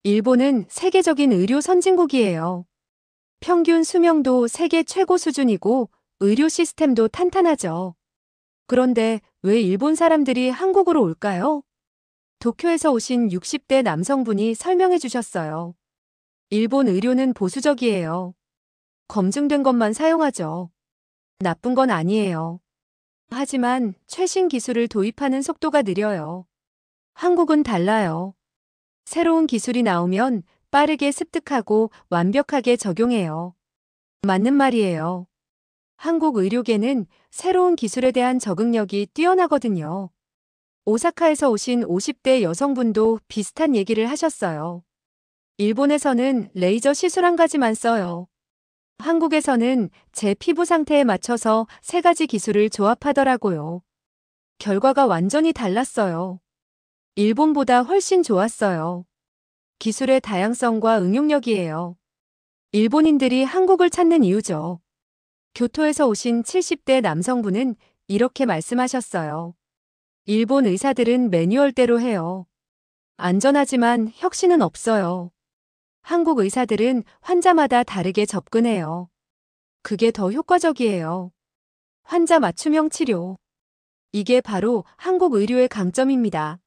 일본은 세계적인 의료 선진국이에요. 평균 수명도 세계 최고 수준이고 의료 시스템도 탄탄하죠. 그런데 왜 일본 사람들이 한국으로 올까요? 도쿄에서 오신 60대 남성분이 설명해 주셨어요. 일본 의료는 보수적이에요. 검증된 것만 사용하죠. 나쁜 건 아니에요. 하지만 최신 기술을 도입하는 속도가 느려요. 한국은 달라요. 새로운 기술이 나오면 빠르게 습득하고 완벽하게 적용해요. 맞는 말이에요. 한국 의료계는 새로운 기술에 대한 적응력이 뛰어나거든요. 오사카에서 오신 50대 여성분도 비슷한 얘기를 하셨어요. 일본에서는 레이저 시술 한 가지만 써요. 한국에서는 제 피부 상태에 맞춰서 3가지 기술을 조합하더라고요. 결과가 완전히 달랐어요. 일본보다 훨씬 좋았어요. 기술의 다양성과 응용력이에요. 일본인들이 한국을 찾는 이유죠. 교토에서 오신 70대 남성분은 이렇게 말씀하셨어요. 일본 의사들은 매뉴얼대로 해요. 안전하지만 혁신은 없어요. 한국 의사들은 환자마다 다르게 접근해요. 그게 더 효과적이에요. 환자 맞춤형 치료. 이게 바로 한국 의료의 강점입니다.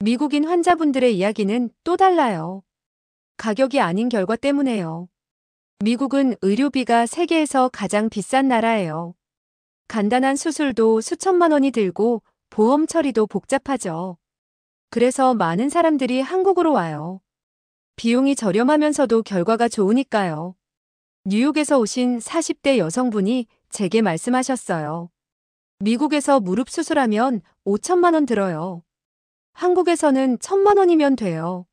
미국인 환자분들의 이야기는 또 달라요. 가격이 아닌 결과 때문에요. 미국은 의료비가 세계에서 가장 비싼 나라예요. 간단한 수술도 수천만 원이 들고 보험 처리도 복잡하죠. 그래서 많은 사람들이 한국으로 와요. 비용이 저렴하면서도 결과가 좋으니까요. 뉴욕에서 오신 40대 여성분이 제게 말씀하셨어요. 미국에서 무릎 수술하면 5천만 원 들어요. 한국에서는 1,000만 원이면 돼요.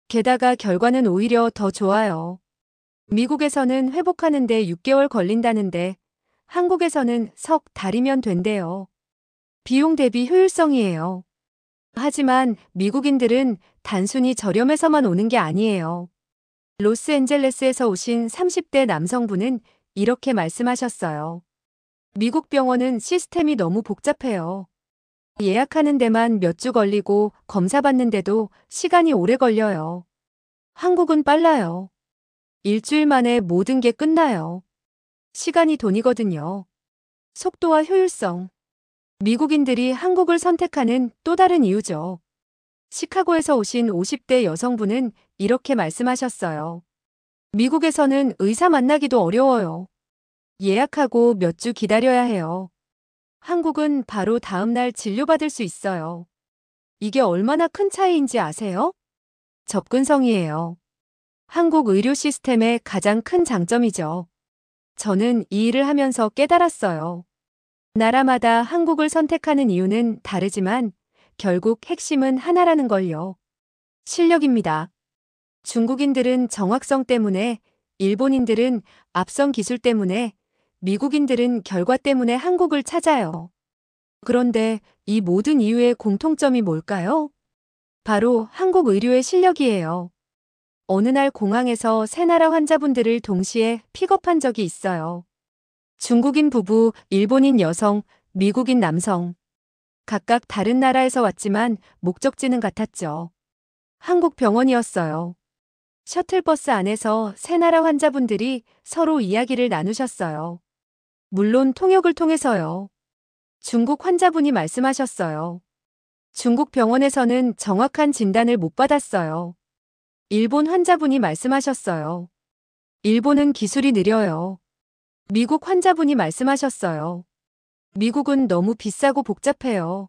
게다가 결과는 오히려 더 좋아요. 미국에서는 회복하는데 6개월 걸린다는데 한국에서는 석 달이면 된대요. 비용 대비 효율성이에요. 하지만 미국인들은 단순히 저렴해서만 오는 게 아니에요. 로스앤젤레스에서 오신 30대 남성분은 이렇게 말씀하셨어요. 미국 병원은 시스템이 너무 복잡해요. 예약하는 데만 몇 주 걸리고 검사 받는데도 시간이 오래 걸려요. 한국은 빨라요. 일주일 만에 모든 게 끝나요. 시간이 돈이거든요. 속도와 효율성. 미국인들이 한국을 선택하는 또 다른 이유죠. 시카고에서 오신 50대 여성분은 이렇게 말씀하셨어요. 미국에서는 의사 만나기도 어려워요. 예약하고 몇 주 기다려야 해요. 한국은 바로 다음 날 진료받을 수 있어요. 이게 얼마나 큰 차이인지 아세요? 접근성이에요. 한국 의료 시스템의 가장 큰 장점이죠. 저는 이 일을 하면서 깨달았어요. 나라마다 한국을 선택하는 이유는 다르지만 결국 핵심은 하나라는 걸요. 실력입니다. 중국인들은 정확성 때문에, 일본인들은 앞선 기술 때문에, 미국인들은 결과 때문에 한국을 찾아요. 그런데 이 모든 이유의 공통점이 뭘까요? 바로 한국 의료의 실력이에요. 어느 날 공항에서 세 나라 환자분들을 동시에 픽업한 적이 있어요. 중국인 부부, 일본인 여성, 미국인 남성. 각각 다른 나라에서 왔지만 목적지는 같았죠. 한국 병원이었어요. 셔틀버스 안에서 세 나라 환자분들이 서로 이야기를 나누셨어요. 물론 통역을 통해서요. 중국 환자분이 말씀하셨어요. 중국 병원에서는 정확한 진단을 못 받았어요. 일본 환자분이 말씀하셨어요. 일본은 기술이 느려요. 미국 환자분이 말씀하셨어요. 미국은 너무 비싸고 복잡해요.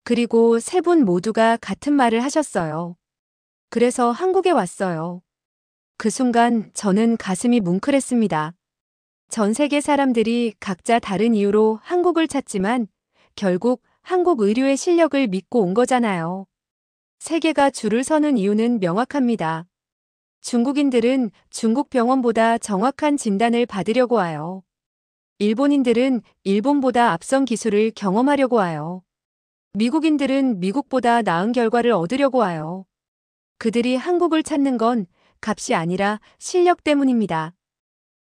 그리고 세 분 모두가 같은 말을 하셨어요. 그래서 한국에 왔어요. 그 순간 저는 가슴이 뭉클했습니다. 전 세계 사람들이 각자 다른 이유로 한국을 찾지만 결국 한국 의료의 실력을 믿고 온 거잖아요. 세계가 줄을 서는 이유는 명확합니다. 중국인들은 중국 병원보다 정확한 진단을 받으려고 와요. 일본인들은 일본보다 앞선 기술을 경험하려고 와요. 미국인들은 미국보다 나은 결과를 얻으려고 와요. 그들이 한국을 찾는 건 값이 아니라 실력 때문입니다.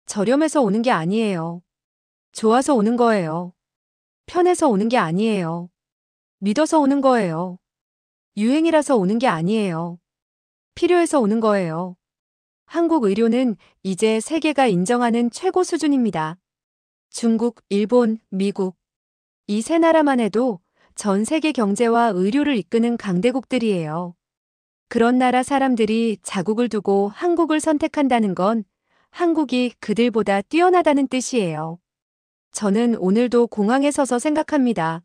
저렴해서 오는 게 아니에요. 좋아서 오는 거예요. 편해서 오는 게 아니에요. 믿어서 오는 거예요. 유행이라서 오는 게 아니에요. 필요해서 오는 거예요. 한국 의료는 이제 세계가 인정하는 최고 수준입니다. 중국, 일본, 미국. 이 세 나라만 해도 전 세계 경제와 의료를 이끄는 강대국들이에요. 그런 나라 사람들이 자국을 두고 한국을 선택한다는 건 한국이 그들보다 뛰어나다는 뜻이에요. 저는 오늘도 공항에 서서 생각합니다.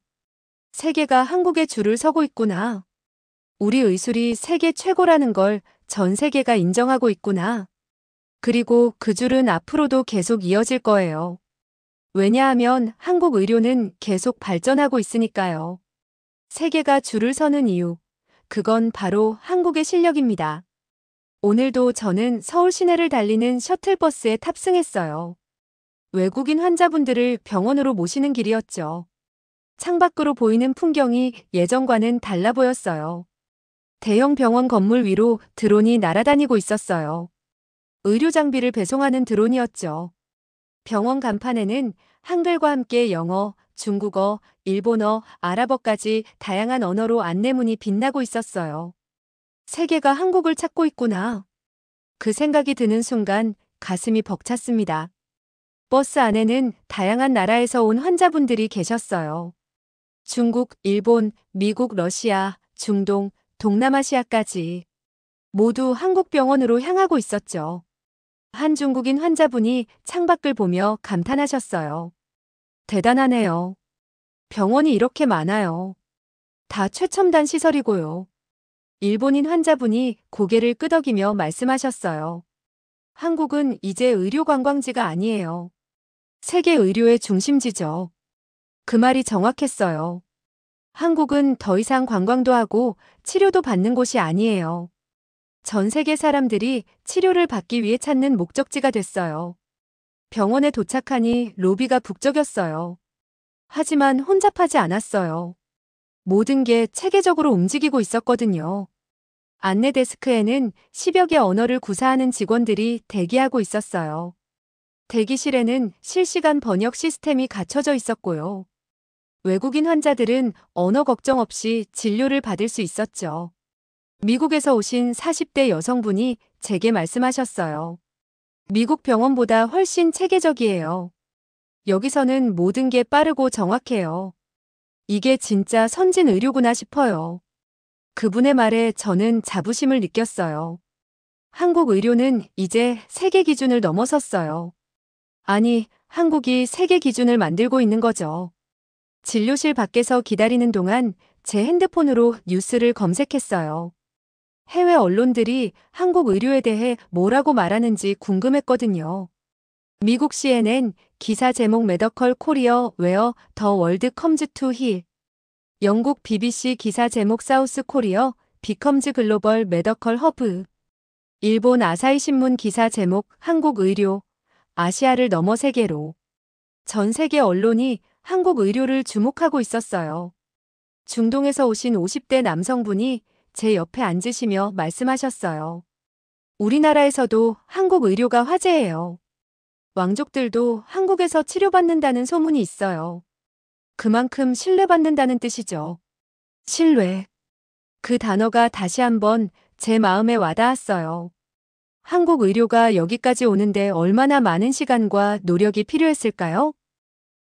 세계가 한국에 줄을 서고 있구나. 우리 의술이 세계 최고라는 걸 전 세계가 인정하고 있구나. 그리고 그 줄은 앞으로도 계속 이어질 거예요. 왜냐하면 한국 의료는 계속 발전하고 있으니까요. 세계가 줄을 서는 이유, 그건 바로 한국의 실력입니다. 오늘도 저는 서울 시내를 달리는 셔틀버스에 탑승했어요. 외국인 환자분들을 병원으로 모시는 길이었죠. 창밖으로 보이는 풍경이 예전과는 달라 보였어요. 대형 병원 건물 위로 드론이 날아다니고 있었어요. 의료 장비를 배송하는 드론이었죠. 병원 간판에는 한글과 함께 영어, 중국어, 일본어, 아랍어까지 다양한 언어로 안내문이 빛나고 있었어요. 세계가 한국을 찾고 있구나. 그 생각이 드는 순간 가슴이 벅찼습니다. 버스 안에는 다양한 나라에서 온 환자분들이 계셨어요. 중국, 일본, 미국, 러시아, 중동, 동남아시아까지 모두 한국 병원으로 향하고 있었죠. 한 중국인 환자분이 창밖을 보며 감탄하셨어요. 대단하네요. 병원이 이렇게 많아요. 다 최첨단 시설이고요. 일본인 환자분이 고개를 끄덕이며 말씀하셨어요. 한국은 이제 의료 관광지가 아니에요. 세계 의료의 중심지죠. 그 말이 정확했어요. 한국은 더 이상 관광도 하고 치료도 받는 곳이 아니에요. 전 세계 사람들이 치료를 받기 위해 찾는 목적지가 됐어요. 병원에 도착하니 로비가 북적였어요. 하지만 혼잡하지 않았어요. 모든 게 체계적으로 움직이고 있었거든요. 안내 데스크에는 10여 개 언어를 구사하는 직원들이 대기하고 있었어요. 대기실에는 실시간 번역 시스템이 갖춰져 있었고요. 외국인 환자들은 언어 걱정 없이 진료를 받을 수 있었죠. 미국에서 오신 40대 여성분이 제게 말씀하셨어요. 미국 병원보다 훨씬 체계적이에요. 여기서는 모든 게 빠르고 정확해요. 이게 진짜 선진 의료구나 싶어요. 그분의 말에 저는 자부심을 느꼈어요. 한국 의료는 이제 세계 기준을 넘어섰어요. 아니, 한국이 세계 기준을 만들고 있는 거죠. 진료실 밖에서 기다리는 동안 제 핸드폰으로 뉴스를 검색했어요. 해외 언론들이 한국 의료에 대해 뭐라고 말하는지 궁금했거든요. 미국 CNN 기사 제목 메더컬 코리어 웨어 더 월드 컴즈 투 힐. 영국 BBC 기사 제목 사우스 코리어 비컴즈 글로벌 메더컬 허브. 일본 아사히 신문 기사 제목 한국 의료 아시아를 넘어 세계로. 전 세계 언론이 한국 의료를 주목하고 있었어요. 중동에서 오신 50대 남성분이 제 옆에 앉으시며 말씀하셨어요. 우리나라에서도 한국 의료가 화제예요. 왕족들도 한국에서 치료받는다는 소문이 있어요. 그만큼 신뢰받는다는 뜻이죠. 신뢰. 그 단어가 다시 한번 제 마음에 와닿았어요. 한국 의료가 여기까지 오는데 얼마나 많은 시간과 노력이 필요했을까요?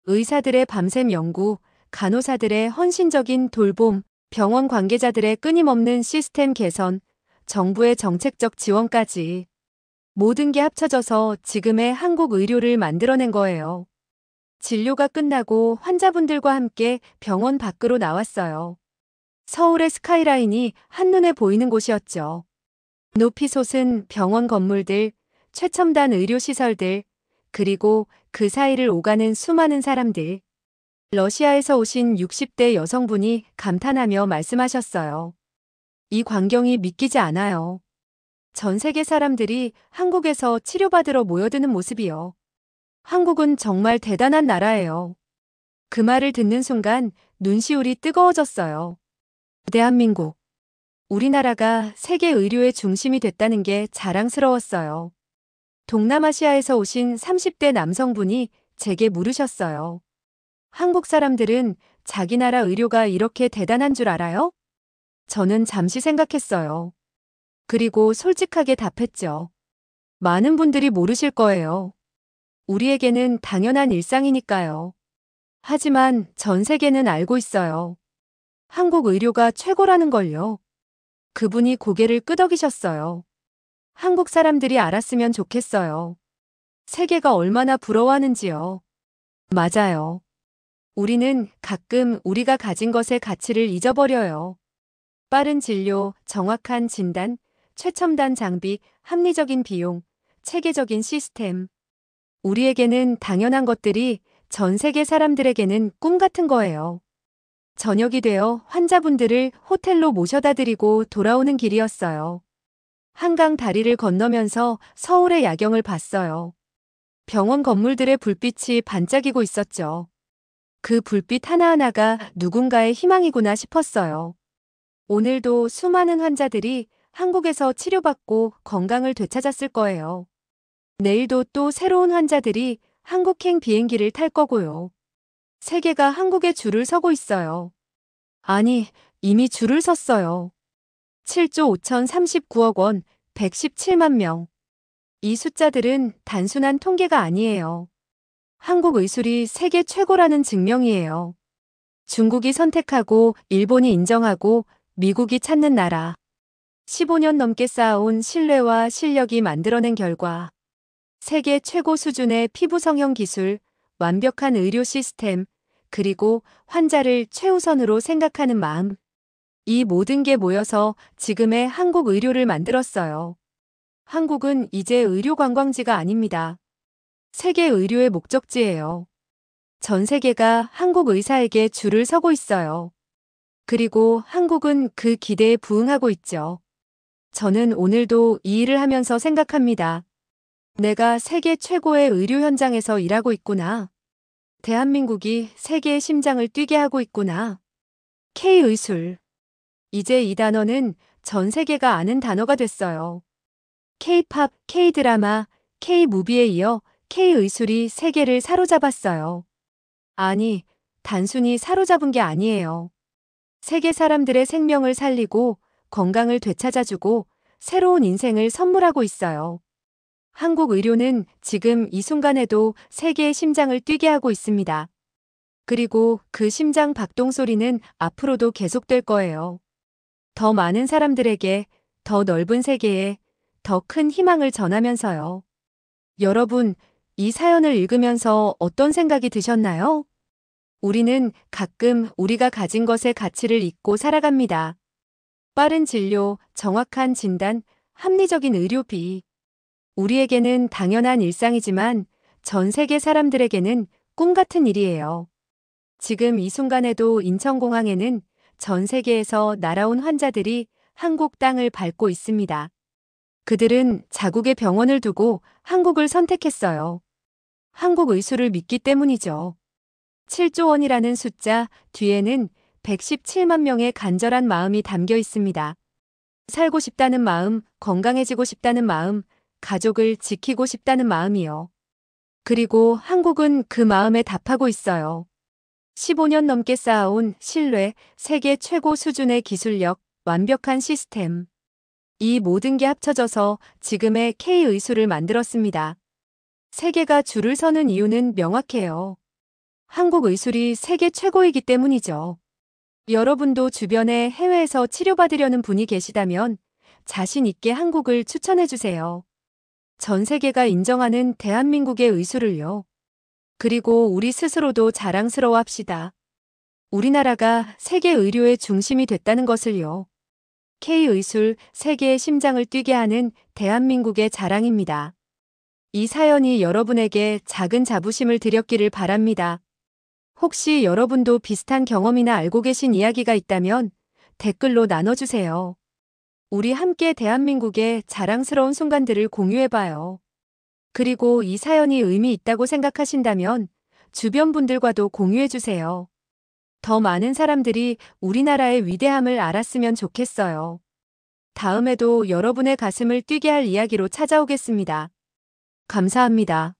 의사들의 밤샘 연구, 간호사들의 헌신적인 돌봄, 병원 관계자들의 끊임없는 시스템 개선, 정부의 정책적 지원까지 모든 게 합쳐져서 지금의 한국 의료를 만들어낸 거예요. 진료가 끝나고 환자분들과 함께 병원 밖으로 나왔어요. 서울의 스카이라인이 한눈에 보이는 곳이었죠. 높이 솟은 병원 건물들, 최첨단 의료시설들, 그리고 그 사이를 오가는 수많은 사람들. 러시아에서 오신 60대 여성분이 감탄하며 말씀하셨어요. 이 광경이 믿기지 않아요. 전 세계 사람들이 한국에서 치료받으러 모여드는 모습이요. 한국은 정말 대단한 나라예요. 그 말을 듣는 순간 눈시울이 뜨거워졌어요. 대한민국. 우리나라가 세계 의료의 중심이 됐다는 게 자랑스러웠어요. 동남아시아에서 오신 30대 남성분이 제게 물으셨어요. 한국 사람들은 자기 나라 의료가 이렇게 대단한 줄 알아요? 저는 잠시 생각했어요. 그리고 솔직하게 답했죠. 많은 분들이 모르실 거예요. 우리에게는 당연한 일상이니까요. 하지만 전 세계는 알고 있어요. 한국 의료가 최고라는 걸요. 그분이 고개를 끄덕이셨어요. 한국 사람들이 알았으면 좋겠어요. 세계가 얼마나 부러워하는지요. 맞아요. 우리는 가끔 우리가 가진 것의 가치를 잊어버려요. 빠른 진료, 정확한 진단, 최첨단 장비, 합리적인 비용, 체계적인 시스템. 우리에게는 당연한 것들이 전 세계 사람들에게는 꿈 같은 거예요. 저녁이 되어 환자분들을 호텔로 모셔다 드리고 돌아오는 길이었어요. 한강 다리를 건너면서 서울의 야경을 봤어요. 병원 건물들의 불빛이 반짝이고 있었죠. 그 불빛 하나하나가 누군가의 희망이구나 싶었어요. 오늘도 수많은 환자들이 한국에서 치료받고 건강을 되찾았을 거예요. 내일도 또 새로운 환자들이 한국행 비행기를 탈 거고요. 세계가 한국에 줄을 서고 있어요. 아니, 이미 줄을 섰어요. 7조 5,039억 원, 117만 명. 이 숫자들은 단순한 통계가 아니에요. 한국 의술이 세계 최고라는 증명이에요. 중국이 선택하고 일본이 인정하고 미국이 찾는 나라. 15년 넘게 쌓아온 신뢰와 실력이 만들어낸 결과. 세계 최고 수준의 피부 성형 기술, 완벽한 의료 시스템, 그리고 환자를 최우선으로 생각하는 마음. 이 모든 게 모여서 지금의 한국 의료를 만들었어요. 한국은 이제 의료 관광지가 아닙니다. 세계 의료의 목적지예요. 전 세계가 한국 의사에게 줄을 서고 있어요. 그리고 한국은 그 기대에 부응하고 있죠. 저는 오늘도 이 일을 하면서 생각합니다. 내가 세계 최고의 의료 현장에서 일하고 있구나. 대한민국이 세계의 심장을 뛰게 하고 있구나. K의술. 이제 이 단어는 전 세계가 아는 단어가 됐어요. K-팝, K-드라마, K-무비에 이어 K의술이 세계를 사로잡았어요. 아니, 단순히 사로잡은 게 아니에요. 세계 사람들의 생명을 살리고 건강을 되찾아주고 새로운 인생을 선물하고 있어요. 한국 의료는 지금 이 순간에도 세계의 심장을 뛰게 하고 있습니다. 그리고 그 심장 박동 소리는 앞으로도 계속될 거예요. 더 많은 사람들에게, 더 넓은 세계에, 더 큰 희망을 전하면서요. 여러분, 이 사연을 읽으면서 어떤 생각이 드셨나요? 우리는 가끔 우리가 가진 것의 가치를 잊고 살아갑니다. 빠른 진료, 정확한 진단, 합리적인 의료비. 우리에게는 당연한 일상이지만 전 세계 사람들에게는 꿈 같은 일이에요. 지금 이 순간에도 인천공항에는 전 세계에서 날아온 환자들이 한국 땅을 밟고 있습니다. 그들은 자국의 병원을 두고 한국을 선택했어요. 한국 의술을 믿기 때문이죠. 7조 원이라는 숫자 뒤에는 117만 명의 간절한 마음이 담겨 있습니다. 살고 싶다는 마음, 건강해지고 싶다는 마음, 가족을 지키고 싶다는 마음이요. 그리고 한국은 그 마음에 답하고 있어요. 15년 넘게 쌓아온 신뢰, 세계 최고 수준의 기술력, 완벽한 시스템. 이 모든 게 합쳐져서 지금의 K의술을 만들었습니다. 세계가 줄을 서는 이유는 명확해요. 한국 의술이 세계 최고이기 때문이죠. 여러분도 주변에 해외에서 치료받으려는 분이 계시다면 자신 있게 한국을 추천해 주세요. 전 세계가 인정하는 대한민국의 의술을요. 그리고 우리 스스로도 자랑스러워 합시다. 우리나라가 세계 의료의 중심이 됐다는 것을요. K의술, 세계의 심장을 뛰게 하는 대한민국의 자랑입니다. 이 사연이 여러분에게 작은 자부심을 드렸기를 바랍니다. 혹시 여러분도 비슷한 경험이나 알고 계신 이야기가 있다면 댓글로 나눠주세요. 우리 함께 대한민국의 자랑스러운 순간들을 공유해봐요. 그리고 이 사연이 의미 있다고 생각하신다면 주변 분들과도 공유해주세요. 더 많은 사람들이 우리나라의 위대함을 알았으면 좋겠어요. 다음에도 여러분의 가슴을 뛰게 할 이야기로 찾아오겠습니다. 감사합니다.